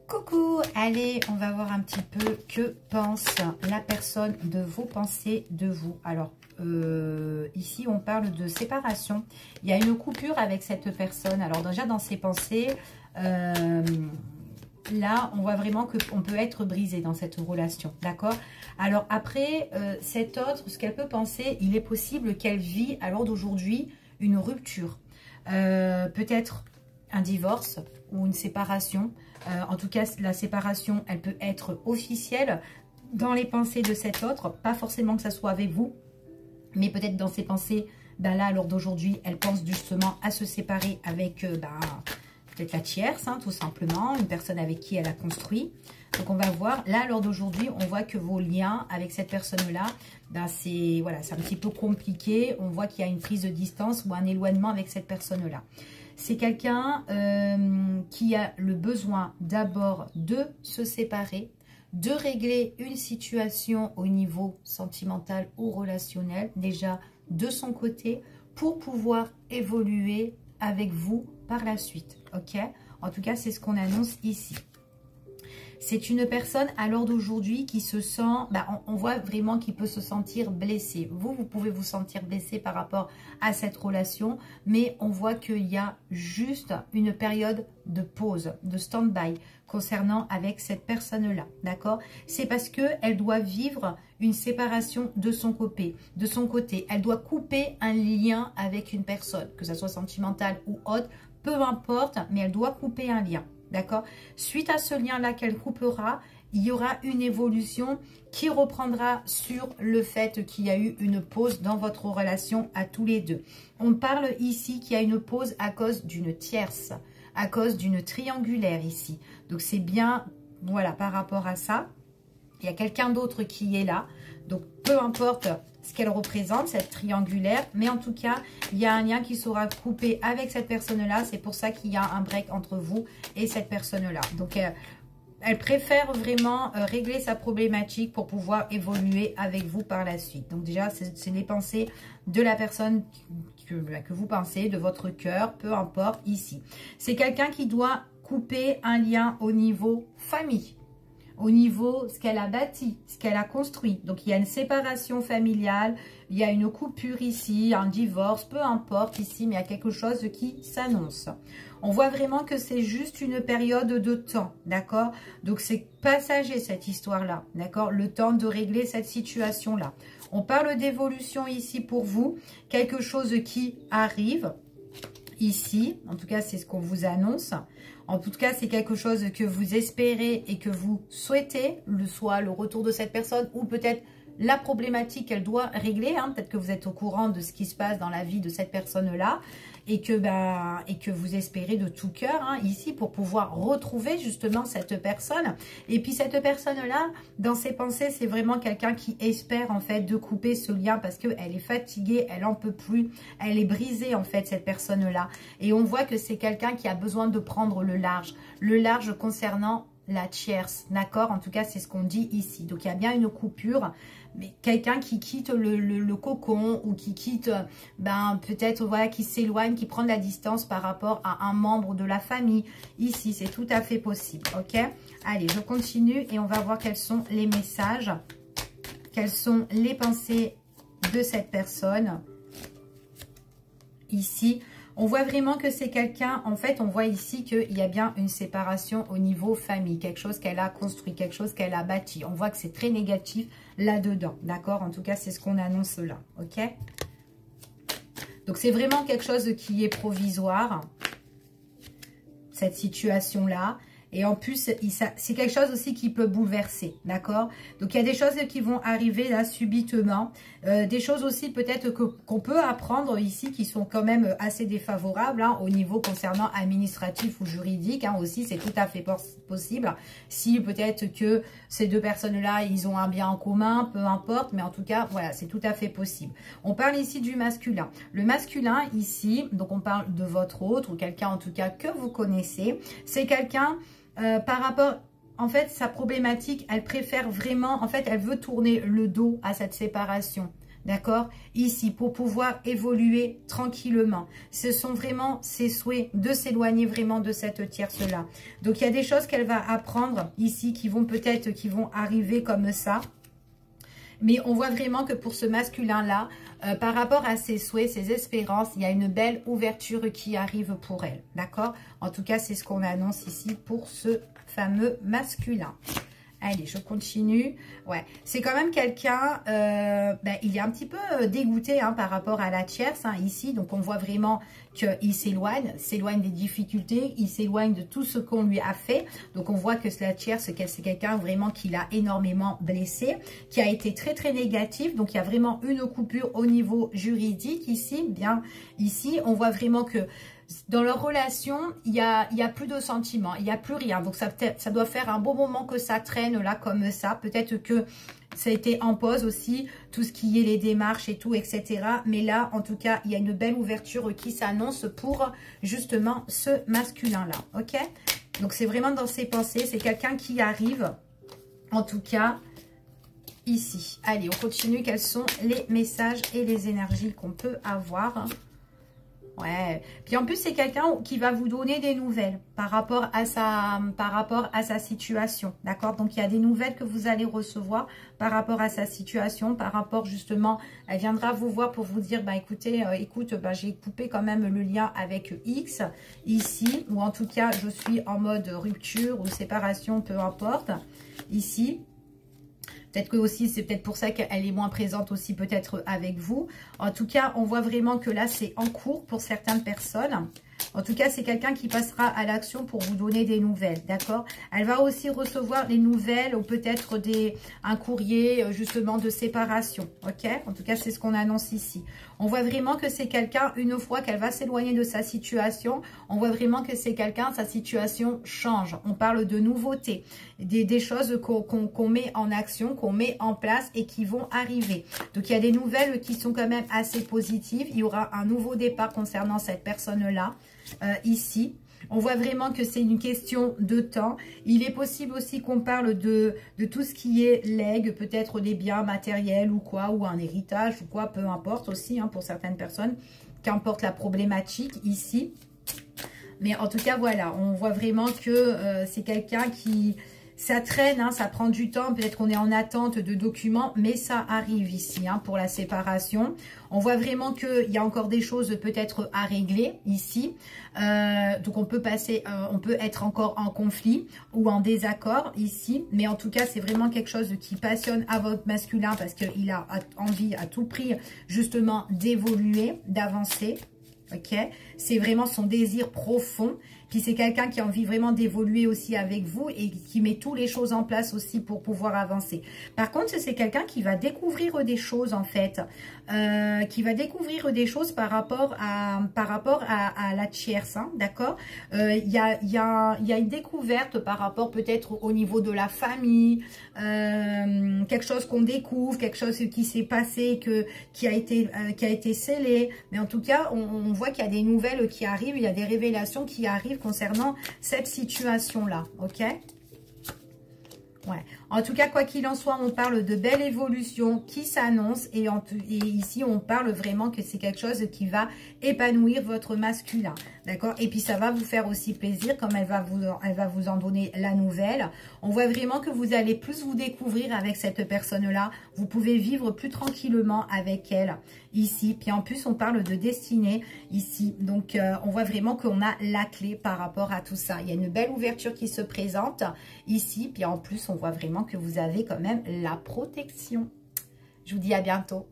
Coucou, allez, on va voir un petit peu que pense la personne de vos pensées de vous. Alors, ici, on parle de séparation. Il y a une coupure avec cette personne. Alors, déjà, dans ses pensées, là, on voit vraiment qu'on peut être brisé dans cette relation, d'accord? Alors, après, cette autre, ce qu'elle peut penser, il est possible qu'elle vit, à l'heure d'aujourd'hui, une rupture. Peut-être un divorce ou une séparation. En tout cas, la séparation, elle peut être officielle dans les pensées de cet autre. Pas forcément que ça soit avec vous, mais peut-être dans ses pensées, ben là, à l'heure d'aujourd'hui, elle pense justement à se séparer avec peut-être la tierce, hein, tout simplement, une personne avec qui elle a construit. Donc, on va voir. Là, à l'heure d'aujourd'hui, on voit que vos liens avec cette personne-là, ben c'est voilà, c'est un petit peu compliqué. On voit qu'il y a une prise de distance ou un éloignement avec cette personne-là. C'est quelqu'un qui a le besoin d'abord de se séparer, de régler une situation au niveau sentimental ou relationnel, déjà de son côté, pour pouvoir évoluer avec vous par la suite. Ok? En tout cas, c'est ce qu'on annonce ici. C'est une personne à l'heure d'aujourd'hui qui se sent, on voit vraiment qu'il peut se sentir blessé. Vous pouvez vous sentir blessé par rapport à cette relation, mais on voit qu'il y a juste une période de pause, de stand-by concernant avec cette personne-là, d'accord? C'est parce qu'elle doit vivre une séparation de son côté. Elle doit couper un lien avec une personne, que ce soit sentimental ou autre, peu importe, mais elle doit couper un lien. D'accord? Suite à ce lien-là qu'elle coupera, il y aura une évolution qui reprendra sur le fait qu'il y a eu une pause dans votre relation à tous les deux. On parle ici qu'il y a une pause à cause d'une tierce, à cause d'une triangulaire ici. Donc, c'est bien, voilà, par rapport à ça. Il y a quelqu'un d'autre qui est là. Donc, peu importe ce qu'elle représente, cette triangulaire. Mais en tout cas, il y a un lien qui sera coupé avec cette personne-là. C'est pour ça qu'il y a un break entre vous et cette personne-là. Donc, elle préfère vraiment régler sa problématique pour pouvoir évoluer avec vous par la suite. Donc, déjà, c'est les pensées de la personne que vous pensez, de votre cœur, peu importe, ici. C'est quelqu'un qui doit couper un lien au niveau famille. Au niveau ce qu'elle a bâti, ce qu'elle a construit. Donc, il y a une séparation familiale, il y a une coupure ici, un divorce, peu importe ici, mais il y a quelque chose qui s'annonce. On voit vraiment que c'est juste une période de temps, d'accord? Donc, c'est passager cette histoire-là, d'accord? Le temps de régler cette situation-là. On parle d'évolution ici pour vous, quelque chose qui arrive ici. En tout cas, c'est ce qu'on vous annonce. En tout cas, c'est quelque chose que vous espérez et que vous souhaitez, soit le retour de cette personne ou peut-être la problématique qu'elle doit régler. Hein. Peut-être que vous êtes au courant de ce qui se passe dans la vie de cette personne-là et que vous espérez de tout cœur ici pour pouvoir retrouver justement cette personne. Et puis cette personne-là, dans ses pensées, c'est vraiment quelqu'un qui espère en fait de couper ce lien parce qu'elle est fatiguée, elle en peut plus, elle est brisée en fait cette personne-là. Et on voit que c'est quelqu'un qui a besoin de prendre le large concernant la tierce, d'accord? En tout cas, c'est ce qu'on dit ici. Donc, il y a bien une coupure, mais quelqu'un qui quitte le cocon ou qui quitte, peut-être, voilà, qui s'éloigne, qui prend de la distance par rapport à un membre de la famille. Ici, c'est tout à fait possible, ok? Allez, je continue et on va voir quels sont les messages, quelles sont les pensées de cette personne ici. On voit vraiment que c'est quelqu'un, en fait, on voit ici qu'il y a bien une séparation au niveau famille, quelque chose qu'elle a construit, quelque chose qu'elle a bâti. On voit que c'est très négatif là-dedans, d'accord? En tout cas, c'est ce qu'on annonce là, ok? Donc, c'est vraiment quelque chose qui est provisoire, cette situation-là. Et en plus, c'est quelque chose aussi qui peut bouleverser, d'accord? Donc, il y a des choses qui vont arriver là subitement. Des choses aussi peut-être qu'on peut apprendre ici qui sont quand même assez défavorables au niveau concernant administratif ou juridique. Aussi, c'est tout à fait possible. Si peut-être que ces deux personnes-là, ils ont un bien en commun, peu importe. Mais en tout cas, voilà, c'est tout à fait possible. On parle ici du masculin. Le masculin ici, donc on parle de votre autre ou quelqu'un en tout cas que vous connaissez. C'est quelqu'un... par rapport, en fait, sa problématique, elle préfère vraiment, en fait, elle veut tourner le dos à cette séparation, D'accord? Ici, pour pouvoir évoluer tranquillement. Ce sont vraiment ses souhaits de s'éloigner vraiment de cette tierce-là. Donc, il y a des choses qu'elle va apprendre ici qui vont peut-être, qui vont arriver comme ça. Mais on voit vraiment que pour ce masculin-là, par rapport à ses souhaits, ses espérances, il y a une belle ouverture qui arrive pour elle. D'accord? En tout cas, c'est ce qu'on annonce ici pour ce fameux masculin. Allez, je continue. Ouais, c'est quand même quelqu'un, il est un petit peu dégoûté hein, par rapport à la tierce hein, ici. Donc, on voit vraiment qu'il s'éloigne des difficultés, il s'éloigne de tout ce qu'on lui a fait. Donc, on voit que la tierce, c'est quelqu'un vraiment qui l'a énormément blessé, qui a été très, très négatif. Donc, il y a vraiment une coupure au niveau juridique ici. Bien, ici, on voit vraiment que dans leur relation, il y a plus de sentiments, il n'y a plus rien. Donc, ça doit faire un bon moment que ça traîne là comme ça. Peut-être que ça a été en pause aussi, tout ce qui est les démarches et tout, etc. Mais là, en tout cas, il y a une belle ouverture qui s'annonce pour justement ce masculin-là. Ok? Donc, c'est vraiment dans ses pensées. C'est quelqu'un qui arrive, en tout cas, ici. Allez, on continue. Quels sont les messages et les énergies qu'on peut avoir ? Ouais, puis en plus c'est quelqu'un qui va vous donner des nouvelles par rapport à sa situation, d'accord? Donc il y a des nouvelles que vous allez recevoir par rapport à sa situation, par rapport justement, elle viendra vous voir pour vous dire, bah écoutez, j'ai coupé quand même le lien avec X ici, ou en tout cas je suis en mode rupture ou séparation, peu importe, ici. Peut-être que aussi, c'est peut-être pour ça qu'elle est moins présente aussi peut-être avec vous. En tout cas, on voit vraiment que là, c'est en cours pour certaines personnes. En tout cas, c'est quelqu'un qui passera à l'action pour vous donner des nouvelles, d'accord? Elle va aussi recevoir les nouvelles ou peut-être un courrier justement de séparation, ok? En tout cas, c'est ce qu'on annonce ici. On voit vraiment que c'est quelqu'un, une fois qu'elle va s'éloigner de sa situation, on voit vraiment que c'est quelqu'un, sa situation change. On parle de nouveautés, des choses qu'on met en action, qu'on met en place et qui vont arriver. Donc, il y a des nouvelles qui sont quand même assez positives. Il y aura un nouveau départ concernant cette personne-là. Ici, on voit vraiment que c'est une question de temps. Il est possible aussi qu'on parle de tout ce qui est legs, peut-être des biens matériels ou quoi, ou un héritage ou quoi, peu importe aussi hein, pour certaines personnes, qu'importe la problématique ici. Mais en tout cas, voilà, on voit vraiment que c'est quelqu'un qui... Ça traîne, hein, ça prend du temps, peut-être qu'on est en attente de documents, mais ça arrive ici hein, pour la séparation. On voit vraiment qu'il y a encore des choses peut-être à régler ici. Donc on peut être encore en conflit ou en désaccord ici. Mais en tout cas, c'est vraiment quelque chose qui passionne à votre masculin parce qu'il a envie à tout prix justement d'évoluer, d'avancer. Ok, c'est vraiment son désir profond. Puis c'est quelqu'un qui a envie vraiment d'évoluer aussi avec vous et qui met toutes les choses en place aussi pour pouvoir avancer. Par contre, c'est quelqu'un qui va découvrir des choses en fait, qui va découvrir des choses par rapport à la tierce, hein, d'accord? Il y a une découverte par rapport peut-être au niveau de la famille, quelque chose qu'on découvre, quelque chose qui s'est passé, qui a été scellé. Mais en tout cas, on voit qu'il y a des nouvelles qui arrivent, il y a des révélations qui arrivent concernant cette situation-là, ok? Ouais. En tout cas, quoi qu'il en soit, on parle de belle évolution qui s'annonce et ici, on parle vraiment que c'est quelque chose qui va épanouir votre masculin, d'accord? Et puis, ça va vous faire aussi plaisir comme elle va vous en donner la nouvelle. On voit vraiment que vous allez plus vous découvrir avec cette personne-là. Vous pouvez vivre plus tranquillement avec elle ici. Puis, en plus, on parle de destinée ici. Donc, on voit vraiment qu'on a la clé par rapport à tout ça. Il y a une belle ouverture qui se présente ici. Puis, en plus, on voit vraiment que vous avez quand même la protection. Je vous dis à bientôt.